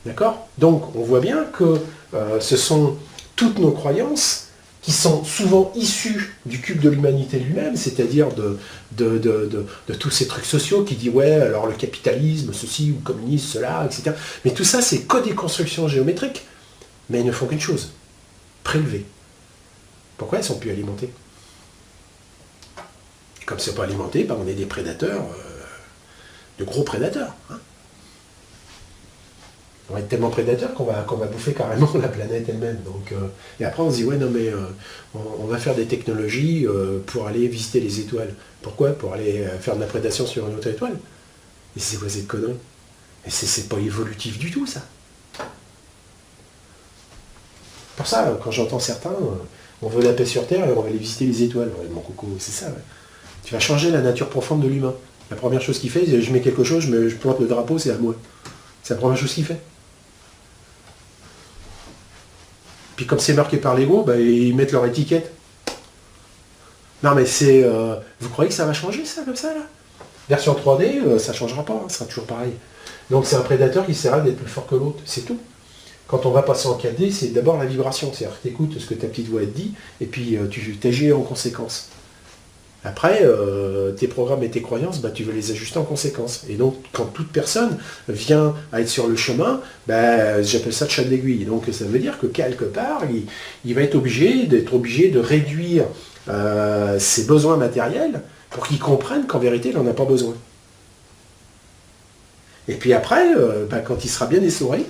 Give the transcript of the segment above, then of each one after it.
D'accord? Donc, on voit bien que ce sont toutes nos croyances qui sont souvent issues du cube de l'humanité lui-même, c'est-à-dire de tous ces trucs sociaux qui disent ouais, alors le capitalisme, ceci, ou le communisme, cela, etc. Mais tout ça, c'est que des constructions géométriques, mais ils ne font qu'une chose, prélever. Pourquoi elles ne sont plus alimentées? Comme c'est pas alimenté, on est des prédateurs, de gros prédateurs. Hein. On va être tellement prédateurs qu'on va bouffer carrément la planète elle-même. Donc, et après on se dit, ouais non mais on va faire des technologies pour aller visiter les étoiles. Pourquoi? Pour aller faire de la prédation sur une autre étoile. Et c'est quoi cette connerie? Et c'est pas évolutif du tout ça. Pour ça, quand j'entends certains, on veut la paix sur Terre et on va aller visiter les étoiles. Ouais, mon coco, c'est ça. Ouais. Tu vas changer la nature profonde de l'humain. La première chose qu'il fait, je mets quelque chose, je plante le drapeau, c'est à moi. C'est la première chose qu'il fait. Puis comme c'est marqué par l'ego, ils mettent leur étiquette. Non mais c'est... vous croyez que ça va changer ça, comme ça, là? Version 3D, ça ne changera pas, ça sera toujours pareil. Donc c'est un prédateur qui essaiera d'être plus fort que l'autre, c'est tout. Quand on va passer en 4D, c'est d'abord la vibration, c'est-à-dire que tu écoutes ce que ta petite voix te dit, et puis tu t'agis en conséquence. Après, tes programmes et tes croyances, tu veux les ajuster en conséquence. Et donc, quand toute personne vient à être sur le chemin, j'appelle ça le chat de l'aiguille. Donc, ça veut dire que quelque part, il va être obligé de réduire ses besoins matériels pour qu'il comprenne qu'en vérité, il n'en a pas besoin. Et puis après, quand il sera bien essoré,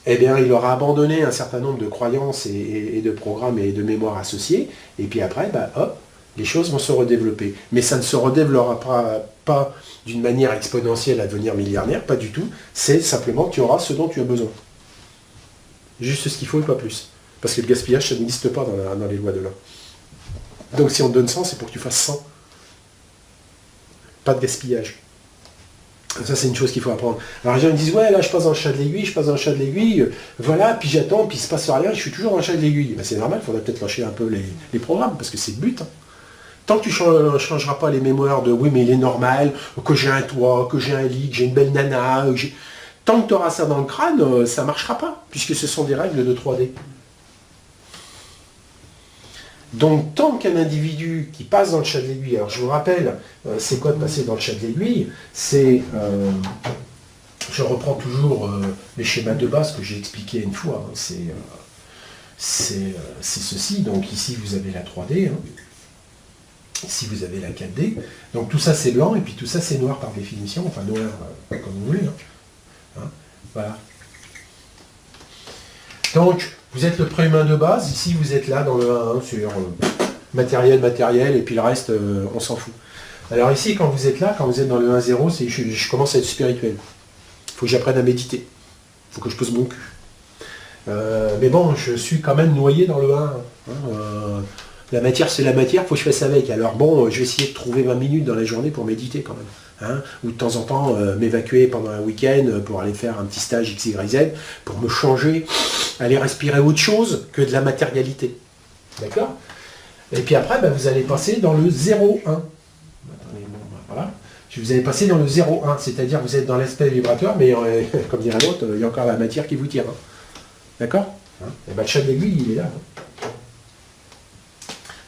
il aura abandonné un certain nombre de croyances et de programmes et de mémoires associés, et puis après, hop, les choses vont se redévelopper. Mais ça ne se redéveloppera pas d'une manière exponentielle à devenir milliardaire, pas du tout. C'est simplement que tu auras ce dont tu as besoin. Juste ce qu'il faut et pas plus. Parce que le gaspillage, ça n'existe pas dans les lois de l'un. Donc si on te donne 100, c'est pour que tu fasses 100. Pas de gaspillage. Ça, c'est une chose qu'il faut apprendre. Alors les gens me disent, ouais, là, je passe dans le chat de l'aiguille, voilà, puis j'attends, puis il se passe rien, je suis toujours dans le chat de l'aiguille. C'est normal, il faudrait peut-être lâcher un peu les programmes, parce que c'est le but. Hein. Tant que tu ne changeras pas les mémoires de, oui, mais il est normal, que j'ai un toit, que j'ai un lit, que j'ai une belle nana, tant que tu auras ça dans le crâne, ça ne marchera pas, puisque ce sont des règles de 3D. Donc, tant qu'un individu qui passe dans le chat de l'aiguille, alors je vous rappelle, c'est quoi de passer dans le chat de l'aiguille? C'est, je reprends toujours les schémas de base que j'ai expliqué une fois, hein, c'est ceci, donc ici vous avez la 3D, hein, ici vous avez la 4D, donc tout ça c'est blanc, et puis tout ça c'est noir par définition, enfin noir comme vous voulez, hein, voilà. Donc, vous êtes le préhumain de base, ici vous êtes là dans le 1 sur matériel, et puis le reste, on s'en fout. Alors ici, quand vous êtes là, quand vous êtes dans le 1-0, c'est je commence à être spirituel. Il faut que j'apprenne à méditer. Il faut que je pose mon cul. Mais bon, je suis quand même noyé dans le 1. Hein, la matière, c'est la matière, il faut que je fasse avec. Alors bon, je vais essayer de trouver 20 minutes dans la journée pour méditer quand même. Hein, ou de temps en temps m'évacuer pendant un week-end pour aller faire un petit stage XYZ, pour me changer, aller respirer autre chose que de la matérialité. D'accord? Et puis après, vous allez passer dans le 0-1. Voilà. Vous allez passer dans le 0-1, c'est-à-dire vous êtes dans l'aspect vibrateur, mais comme dirait l'autre, il y a encore la matière qui vous tire. Hein. D'accord? Et le chat de l'aiguille, il est là. Hein.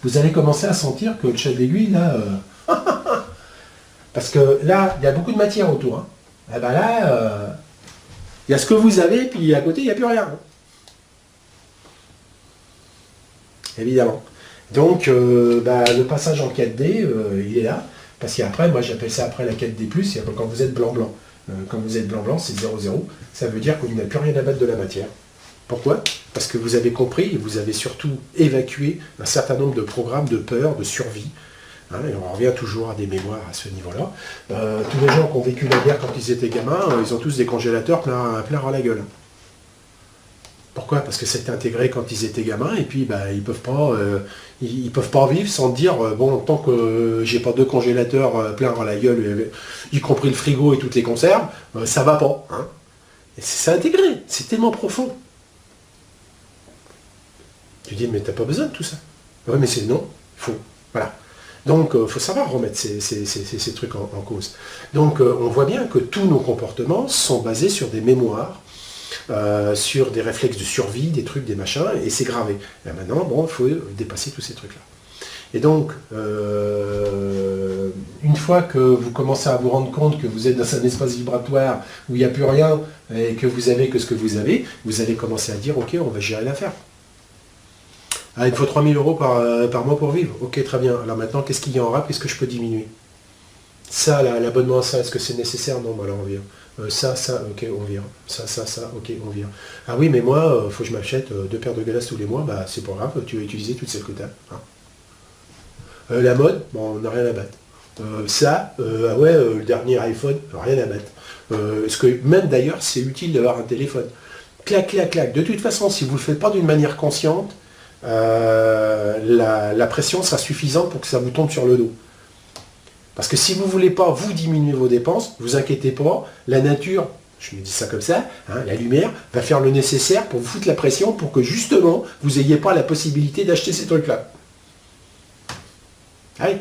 Vous allez commencer à sentir que le chat de l'aiguille, là... parce que là, il y a beaucoup de matière autour. Hein. Et là, il y a ce que vous avez, puis à côté, il n'y a plus rien. Hein. Évidemment. Donc, le passage en 4D, il est là. Parce qu'après, moi j'appelle ça après la 4D+, quand vous êtes blanc-blanc. Quand vous êtes blanc-blanc, c'est 0-0. Ça veut dire qu'il n'y a plus rien à battre de la matière. Pourquoi? Parce que vous avez compris et vous avez surtout évacué un certain nombre de programmes de peur, de survie. Hein, et on revient toujours à des mémoires à ce niveau-là. Tous les gens qui ont vécu la guerre quand ils étaient gamins, ils ont tous des congélateurs plein à la gueule. Pourquoi? Parce que c'était intégré quand ils étaient gamins, et puis ils peuvent pas vivre sans dire, bon, tant que j'ai pas deux congélateurs pleins à la gueule, y compris le frigo et toutes les conserves, ça va pas. Hein. Et c'est intégré, c'est tellement profond. Tu dis, mais t'as pas besoin de tout ça. Oui, mais c'est non, il faut. Voilà. Donc, il faut savoir remettre ces trucs en cause. Donc, on voit bien que tous nos comportements sont basés sur des mémoires, sur des réflexes de survie, des trucs, des machins, et c'est gravé. Et maintenant, bon, il faut dépasser tous ces trucs-là. Et donc, une fois que vous commencez à vous rendre compte que vous êtes dans un espace vibratoire où il n'y a plus rien, et que vous avez que ce que vous allez commencer à dire, ok, on va gérer l'affaire. Ah, il faut 3 000 euros par mois pour vivre. Ok, très bien. Alors maintenant, qu'est-ce qu'il y a en rap? Qu'est-ce que je peux diminuer? Ça, l'abonnement à ça, est-ce que c'est nécessaire? Non, bah alors on vire. Ça, ok, on vire. Ça, ok, on vire. Ah oui, mais moi, faut que je m'achète 2 paires de glaces tous les mois. Bah c'est pas grave, tu vas utiliser toutes celles que tu as. Hein. La mode, bon, on n'a rien à battre. Ah ouais, le dernier iPhone, rien à battre. Est-ce que même d'ailleurs, c'est utile d'avoir un téléphone? Clac, clac, clac. De toute façon, si vous ne le faites pas d'une manière consciente, la pression sera suffisante pour que ça vous tombe sur le dos. Parce que si vous ne voulez pas vous diminuer vos dépenses, ne vous inquiétez pas, la nature, je me dis ça comme ça, hein, la lumière, va faire le nécessaire pour vous foutre la pression pour que justement, vous n'ayez pas la possibilité d'acheter ces trucs-là. Allez,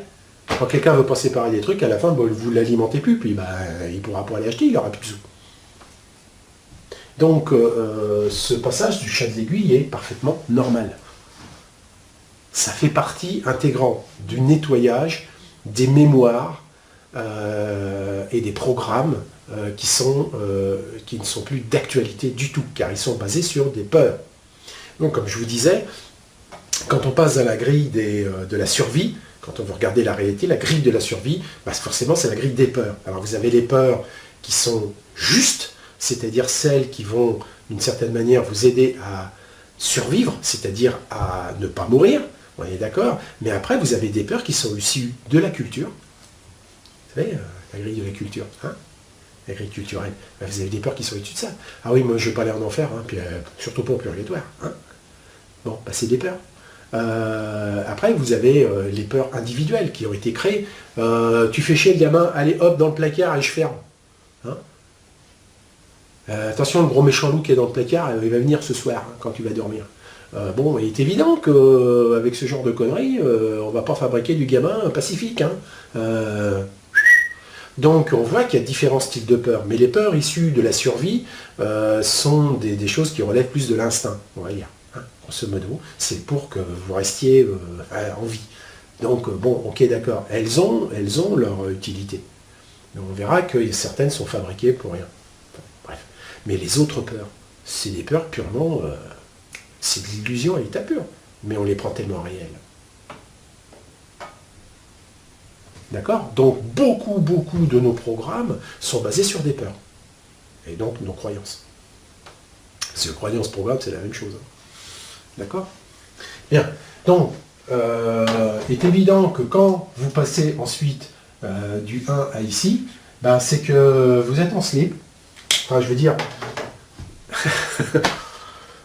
quand quelqu'un veut pas séparer des trucs, à la fin, bah, vous ne l'alimentez plus, puis bah, il ne pourra pas les acheter, il n'aura plus de sous. Donc, ce passage du chat de l'aiguille est parfaitement normal. Ça fait partie intégrante du nettoyage des mémoires et des programmes qui ne sont plus d'actualité du tout, car ils sont basés sur des peurs. Donc, comme je vous disais, quand on passe à la grille de la survie, quand on veut regarder la réalité, la grille de la survie, bah forcément c'est la grille des peurs. Alors vous avez les peurs qui sont justes, c'est-à-dire celles qui vont d'une certaine manière vous aider à survivre, c'est-à-dire à ne pas mourir, on est d'accord, mais après vous avez des peurs qui sont issues de la culture, vous savez, la grille de la culture, hein, la grille culturelle, bah, vous avez des peurs qui sont issues de ça. Ah oui, moi je ne veux pas aller en enfer, hein, puis, surtout pas au purgatoire. Hein. Bon, bah, c'est des peurs. Après, vous avez les peurs individuelles qui ont été créées. Tu fais chier le gamin, allez hop, dans le placard et je ferme. Hein, attention, le gros méchant loup qui est dans le placard, il va venir ce soir, hein, quand tu vas dormir. Bon, il est évident qu'avec ce genre de conneries, on ne va pas fabriquer du gamin pacifique. Hein. Donc on voit qu'il y a différents styles de peurs. Mais les peurs issues de la survie sont des choses qui relèvent plus de l'instinct, on va dire. Ce modo, c'est pour que vous restiez en vie. Donc bon, ok, d'accord, elles ont leur utilité. Mais on verra que certaines sont fabriquées pour rien. Enfin, bref. Mais les autres peurs, c'est des peurs purement, c'est de l'illusion à l'état pur. Mais on les prend tellement réelles. D'accord? Donc beaucoup de nos programmes sont basés sur des peurs. Et donc nos croyances. Parce que croyance, programme, c'est la même chose. D'accord? Bien. Donc, il est évident que quand vous passez ensuite du 1 à ici, ben, c'est que vous êtes en slip. Enfin, je veux dire...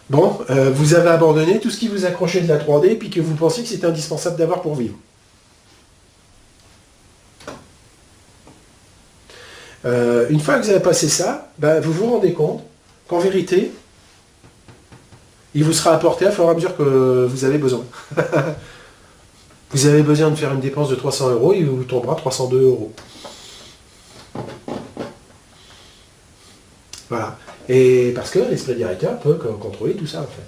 bon, vous avez abandonné tout ce qui vous accrochait de la 3D, puis que vous pensiez que c'était indispensable d'avoir pour vivre. Une fois que vous avez passé ça, ben, vous vous rendez compte qu'en vérité, il vous sera apporté à fur et à mesure que vous avez besoin. Vous avez besoin de faire une dépense de 300 euros, il vous tombera 302 euros. Voilà. Et parce que l'esprit directeur peut contrôler tout ça, en fait.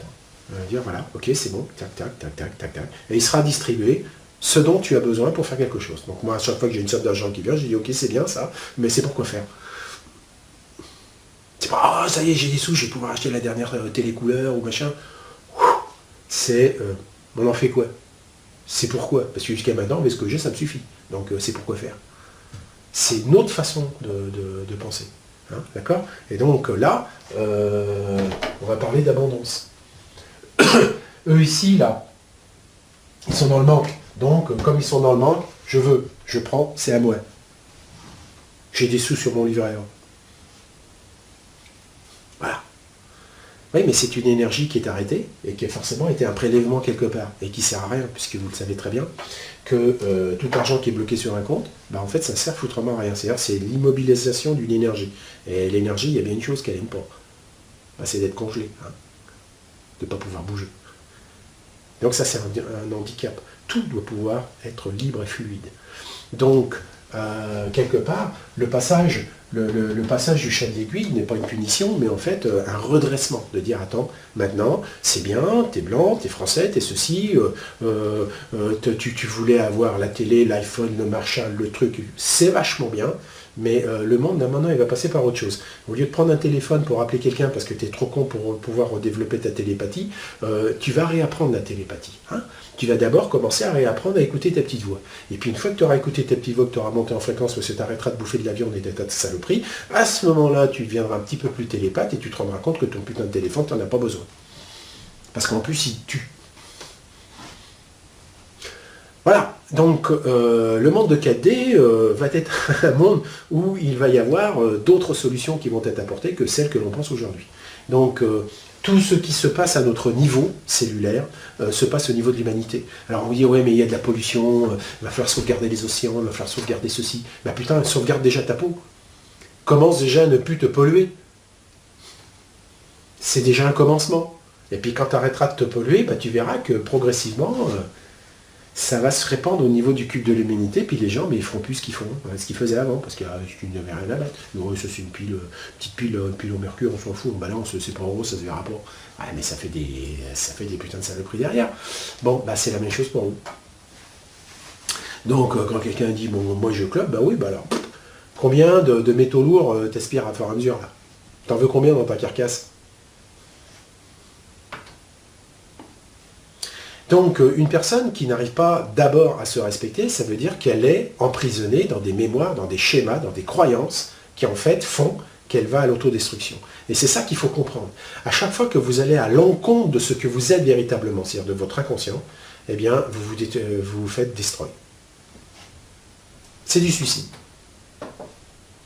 Il va dire, voilà, ok, c'est bon, tac, tac, tac, tac, tac, tac. Et il sera distribué ce dont tu as besoin pour faire quelque chose. Donc moi, à chaque fois que j'ai une somme d'argent qui vient, je dis, ok, c'est bien ça, mais c'est pour quoi faire? C'est pas, oh, ça y est, j'ai des sous, je vais pouvoir acheter la dernière télécouleur ou machin. C'est, on en fait quoi? C'est pourquoi? Parce que jusqu'à maintenant, mais ce que j'ai, ça me suffit. Donc c'est pourquoi faire. C'est une autre façon de penser. Hein, d'accord? Et donc là, on va parler d'abondance. Eux ici, là, ils sont dans le manque. Donc, comme ils sont dans le manque, je veux, je prends, c'est à moi. J'ai des sous sur mon livret A. Voilà. Oui, mais c'est une énergie qui est arrêtée et qui a forcément été un prélèvement quelque part et qui ne sert à rien, puisque vous le savez très bien, que tout argent qui est bloqué sur un compte, bah, en fait, ça sert foutrement à rien. C'est-à-dire c'est l'immobilisation d'une énergie. Et l'énergie, il y a bien une chose qu'elle n'aime pas. Bah, c'est d'être congelée, hein, de ne pas pouvoir bouger. Donc ça, c'est un handicap. Tout doit pouvoir être libre et fluide. Donc, quelque part, le passage du chat de l'aiguille n'est pas une punition, mais en fait un redressement, de dire attends, maintenant c'est bien, t'es blanc, t'es français, t'es ceci, tu voulais avoir la télé, l'iPhone, le Marshall, le truc, c'est vachement bien, mais le monde là maintenant il va passer par autre chose. Au lieu de prendre un téléphone pour appeler quelqu'un parce que t'es trop con pour pouvoir redévelopper ta télépathie, tu vas réapprendre la télépathie. Hein. Tu vas d'abord commencer à réapprendre à écouter ta petite voix. Et puis une fois que tu auras écouté ta petite voix, que tu auras monté en fréquence, parce que tu arrêteras de bouffer de la viande et des tas de saloperies, à ce moment-là, tu deviendras un petit peu plus télépathe et tu te rendras compte que ton putain de téléphone, tu n'en as pas besoin. Parce qu'en plus, il tue. Voilà, donc le monde de 4D va être un monde où il va y avoir d'autres solutions qui vont être apportées que celles que l'on pense aujourd'hui. Donc tout ce qui se passe à notre niveau cellulaire se passe au niveau de l'humanité. Alors on dit ouais mais il y a de la pollution, il va falloir sauvegarder les océans, il va falloir sauvegarder ceci. Ben putain, sauvegarde déjà ta peau. Commence déjà à ne plus te polluer. C'est déjà un commencement. Et puis quand tu arrêteras de te polluer, ben, tu verras que progressivement, ça va se répandre au niveau du cube de l'humanité, puis les gens, mais ils feront plus ce qu'ils font, ce qu'ils faisaient avant, parce qu'il n'y avait rien à mettre. Non, ça c'est une pile, petite pile au mercure, on s'en fout, on balance, c'est pas gros, ça se verra pas. Ouais, mais ça fait des putains de saloperies derrière. Bon, bah c'est la même chose pour vous. Donc quand quelqu'un dit, bon, moi je clope, bah oui, bah alors, combien de métaux lourds t'aspires à fur et à mesure là? T'en veux combien dans ta carcasse? Donc une personne qui n'arrive pas d'abord à se respecter, ça veut dire qu'elle est emprisonnée dans des mémoires, dans des schémas, dans des croyances qui en fait font qu'elle va à l'autodestruction. Et c'est ça qu'il faut comprendre. À chaque fois que vous allez à l'encontre de ce que vous êtes véritablement, c'est-à-dire de votre inconscient, eh bien vous vous faites destroy. C'est du suicide.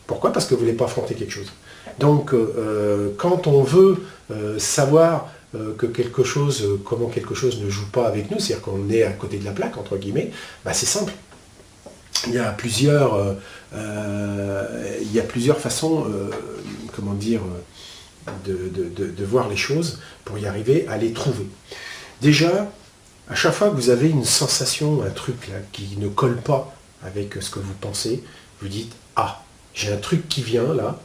Pourquoi? Parce que vous ne voulez pas affronter quelque chose. Donc quand on veut savoir que quelque chose, comment quelque chose ne joue pas avec nous, c'est-à-dire qu'on est à côté de la plaque, entre guillemets, bah c'est simple. Il y a plusieurs façons, comment dire, de voir les choses pour y arriver à les trouver. Déjà, à chaque fois que vous avez une sensation, un truc là, qui ne colle pas avec ce que vous pensez, vous dites « Ah, j'ai un truc qui vient là,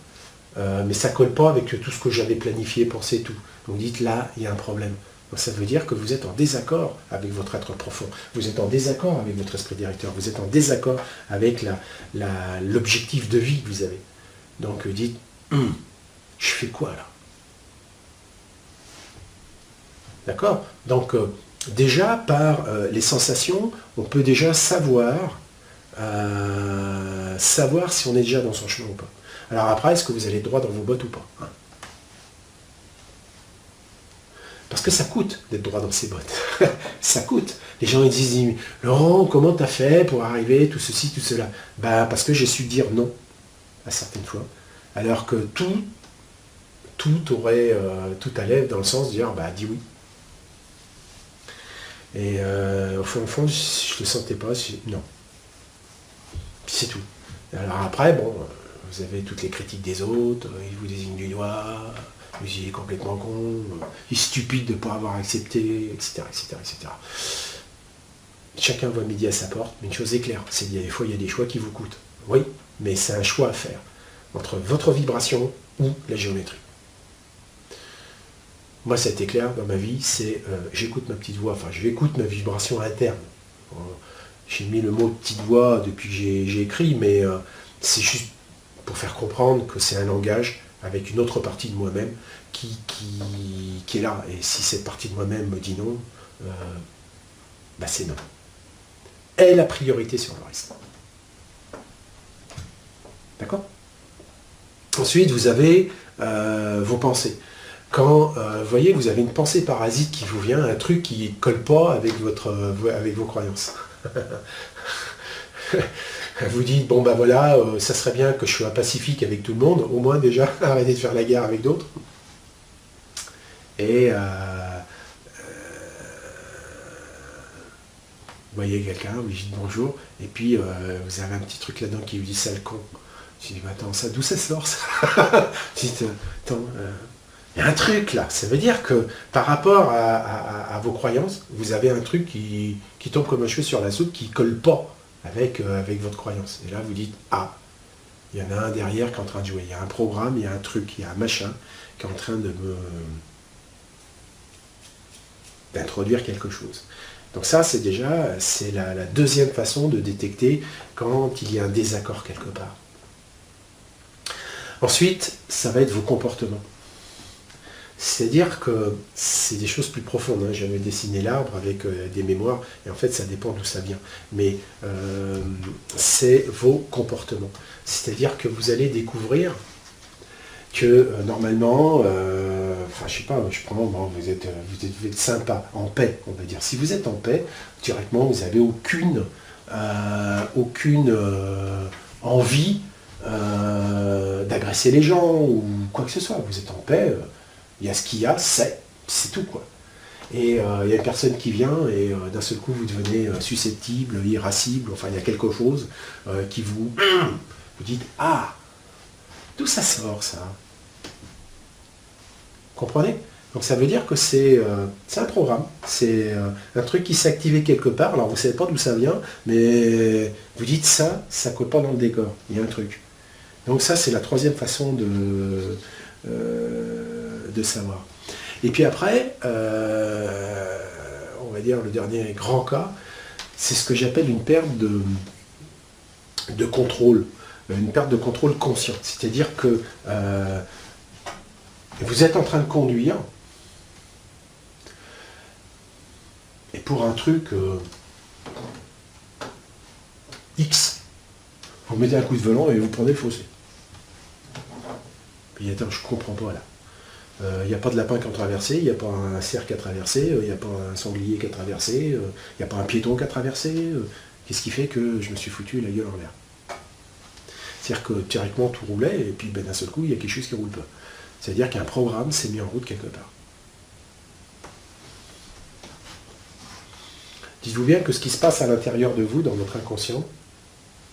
mais ça ne colle pas avec tout ce que j'avais planifié, pensé, tout. » Vous dites là, il y a un problème. Donc, ça veut dire que vous êtes en désaccord avec votre être profond. Vous êtes en désaccord avec votre esprit directeur. Vous êtes en désaccord avec l'objectif de vie que vous avez. Donc vous dites, je fais quoi là? D'accord? Donc déjà par les sensations, on peut déjà savoir si on est déjà dans son chemin ou pas. Alors après, est-ce que vous allez droit dans vos bottes ou pas, hein? Parce que ça coûte d'être droit dans ses bottes. Ça coûte. Les gens ils disent, Laurent, comment t'as fait pour arriver, tout ceci, tout cela? Ben, parce que j'ai su dire non à certaines fois. Alors que tout allait dans le sens de dire, bah dis oui. Et au fond, je ne le sentais pas, non. C'est tout. Alors après, bon, vous avez toutes les critiques des autres, ils vous désignent du doigt, il est complètement con, il est stupide de ne pas avoir accepté, etc., etc., etc. Chacun voit midi à sa porte, mais une chose est claire, c'est qu'il y a des fois, il y a des choix qui vous coûtent. Oui, mais c'est un choix à faire entre votre vibration ou la géométrie. Moi, ça a été clair dans ma vie, c'est j'écoute ma petite voix, enfin, j'écoute ma vibration interne. J'ai mis le mot petite voix depuis que j'ai écrit, mais c'est juste pour faire comprendre que c'est un langage avec une autre partie de moi-même qui est là. Et si cette partie de moi-même me dit non, bah c'est non. Et la priorité sur le reste. D'accord? Ensuite, vous avez vos pensées. Quand, vous voyez, vous avez une pensée parasite qui vous vient, un truc qui ne colle pas avec vos croyances. Vous dites, bon ben voilà, ça serait bien que je sois pacifique avec tout le monde, au moins déjà, arrêter de faire la guerre avec d'autres. Et vous voyez quelqu'un, vous dites bonjour, et puis vous avez un petit truc là-dedans qui vous dit sale con. Je dis, attends, ça, d'où ça sort ça? Dites, attends, Il y a un truc là, ça veut dire que par rapport à vos croyances, vous avez un truc qui tombe comme un cheveu sur la soupe, qui ne colle pas avec votre croyance. Et là, vous dites, ah, il y en a un derrière qui est en train de jouer. Il y a un programme, il y a un truc, il y a un machin qui est en train d'introduire quelque chose. Donc ça, c'est la deuxième façon de détecter quand il y a un désaccord quelque part. Ensuite, ça va être vos comportements. C'est-à-dire que c'est des choses plus profondes. Hein. J'avais dessiné l'arbre avec des mémoires, et en fait, ça dépend d'où ça vient. Mais c'est vos comportements. C'est-à-dire que vous allez découvrir que normalement, je sais pas, je prends, bon, vous êtes sympa, en paix, on va dire. Si vous êtes en paix, directement, vous n'avez aucune envie d'agresser les gens ou quoi que ce soit. Vous êtes en paix, il y a ce qu'il y a, c'est tout quoi. Et il y a une personne qui vient et d'un seul coup vous devenez susceptible, irascible, enfin il y a quelque chose qui vous dites ah, d'où ça sort ça? Comprenez? Donc ça veut dire que c'est un programme, c'est un truc qui s'est activé quelque part, alors vous ne savez pas d'où ça vient, mais vous dites ça ne colle pas dans le décor, il y a un truc. Donc ça c'est la troisième façon de savoir. Et puis après, on va dire le dernier grand cas, c'est ce que j'appelle une perte de contrôle, une perte de contrôle conscient. C'est-à-dire que vous êtes en train de conduire, et pour un truc X, vous mettez un coup de volant et vous prenez le fossé. Puis attends, je comprends pas là. Il n'y a pas de lapin qui a traversé, il n'y a pas un cerf qui a traversé, il n'y a pas un sanglier qui a traversé, il n'y a pas un piéton qui a traversé. Qu'est-ce qui fait que je me suis foutu la gueule en l'air? C'est-à-dire que théoriquement tout roulait et puis d'un seul coup il y a quelque chose qui ne roule pas. C'est-à-dire qu'un programme s'est mis en route quelque part. Dites-vous bien que ce qui se passe à l'intérieur de vous, dans votre inconscient,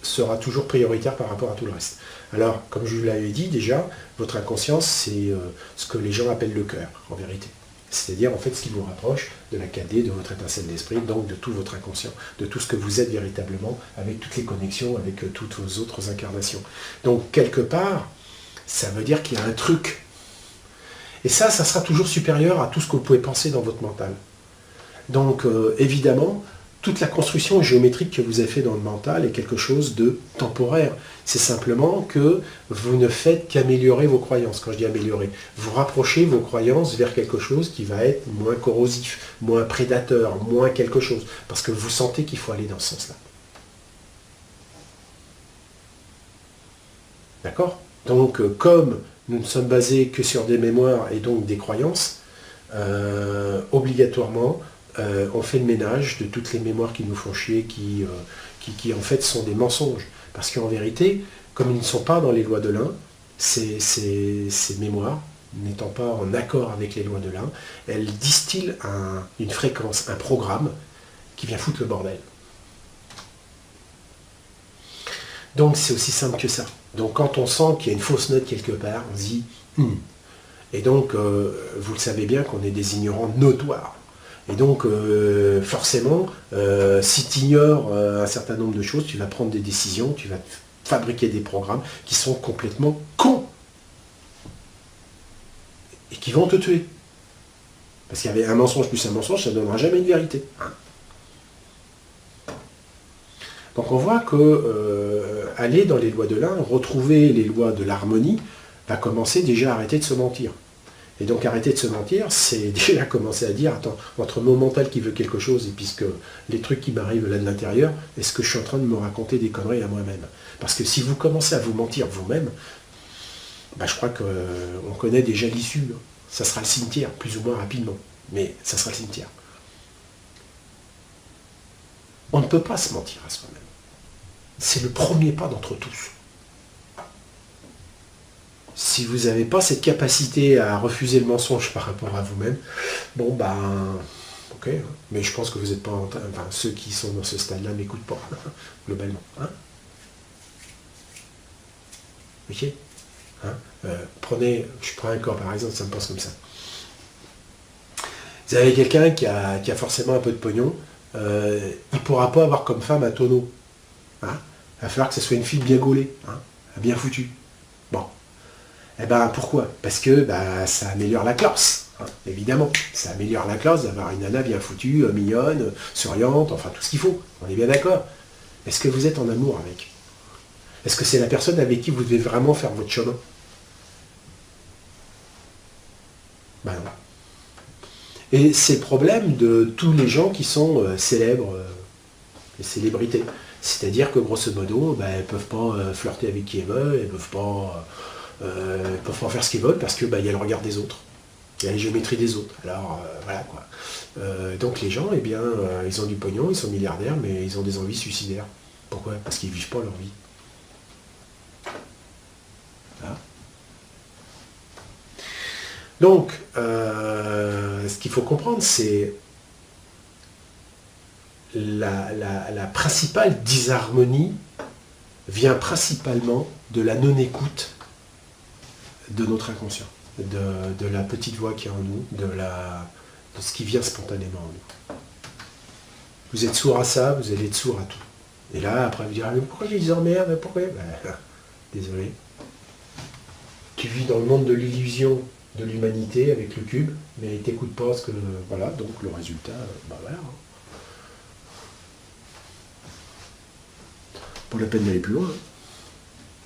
sera toujours prioritaire par rapport à tout le reste. Alors, comme je vous l'avais dit déjà, votre inconscience, c'est ce que les gens appellent le cœur, en vérité. C'est-à-dire, en fait, ce qui vous rapproche de la 4D, de votre étincelle d'esprit, donc de tout votre inconscient, de tout ce que vous êtes véritablement, avec toutes les connexions, avec toutes vos autres incarnations. Donc, quelque part, ça veut dire qu'il y a un truc. Et ça sera toujours supérieur à tout ce que vous pouvez penser dans votre mental. Donc, évidemment, toute la construction géométrique que vous avez fait dans le mental est quelque chose de temporaire. C'est simplement que vous ne faites qu'améliorer vos croyances. Quand je dis améliorer, vous rapprochez vos croyances vers quelque chose qui va être moins corrosif, moins prédateur, moins quelque chose. Parce que vous sentez qu'il faut aller dans ce sens-là. D'accord? Donc, comme nous ne sommes basés que sur des mémoires et donc des croyances, obligatoirement, on fait le ménage de toutes les mémoires qui nous font chier, qui en fait sont des mensonges. Parce qu'en vérité, comme ils ne sont pas dans les lois de l'un, ces mémoires, n'étant pas en accord avec les lois de l'un, elles distillent une fréquence, un programme qui vient foutre le bordel. Donc c'est aussi simple que ça. Donc quand on sent qu'il y a une fausse note quelque part, on se dit Et donc vous le savez bien qu'on est des ignorants notoires. Et donc, forcément, si tu ignores un certain nombre de choses, tu vas prendre des décisions, tu vas fabriquer des programmes qui sont complètement cons. Et qui vont te tuer. Parce qu'il y avait un mensonge plus un mensonge, ça ne donnera jamais une vérité. Donc on voit que aller dans les lois de l'un, retrouver les lois de l'harmonie, va commencer déjà à arrêter de se mentir. Et donc arrêter de se mentir, c'est déjà commencer à dire, attends, entre mon mental qui veut quelque chose et puisque les trucs qui m'arrivent là de l'intérieur, est-ce que je suis en train de me raconter des conneries à moi-même? Parce que si vous commencez à vous mentir vous-même, je crois qu'on connaît déjà l'issue. Ça sera le cimetière, plus ou moins rapidement. Mais ça sera le cimetière. On ne peut pas se mentir à soi-même. C'est le premier pas d'entre tous. Si vous n'avez pas cette capacité à refuser le mensonge par rapport à vous-même, ok, mais je pense que vous n'êtes pas ceux qui sont dans ce stade-là n'écoutent pas, globalement. Hein? Ok? Hein. Je prends un corps par exemple, ça me pense comme ça. Vous avez quelqu'un qui a forcément un peu de pognon, il ne pourra pas avoir comme femme un tonneau. Hein. Il va falloir que ce soit une fille bien gaulée, hein, bien foutue. Bon. Eh ben pourquoi? Parce que ça améliore la classe, hein, évidemment. Ça améliore la classe d'avoir une nana bien foutue, mignonne, souriante, enfin tout ce qu'il faut. On est bien d'accord. Est-ce que vous êtes en amour avec? Est-ce que c'est la personne avec qui vous devez vraiment faire votre chemin? Ben non. Et c'est le problème de tous les gens qui sont célèbres, les célébrités. C'est-à-dire que grosso modo, elles ne peuvent pas flirter avec qui elles veulent, elles ne peuvent pas faire ce qu'ils veulent parce que y a le regard des autres. Il y a les géométries des autres. Alors voilà quoi. Donc les gens, ils ont du pognon, ils sont milliardaires, mais ils ont des envies suicidaires. Pourquoi? Parce qu'ils ne vivent pas leur vie. Voilà. Donc, ce qu'il faut comprendre, c'est la principale disharmonie vient principalement de la non-écoute de notre inconscient, de la petite voix qui est en nous, de ce qui vient spontanément en nous. Vous êtes sourd à ça, vous allez être sourd à tout. Et là, après, vous direz, mais pourquoi j'ai des emmerdes? Pourquoi? Désolé. Tu vis dans le monde de l'illusion de l'humanité avec le cube, mais t'écoutes pas ce que... Voilà, donc le résultat, voilà. Pas la peine d'aller plus loin.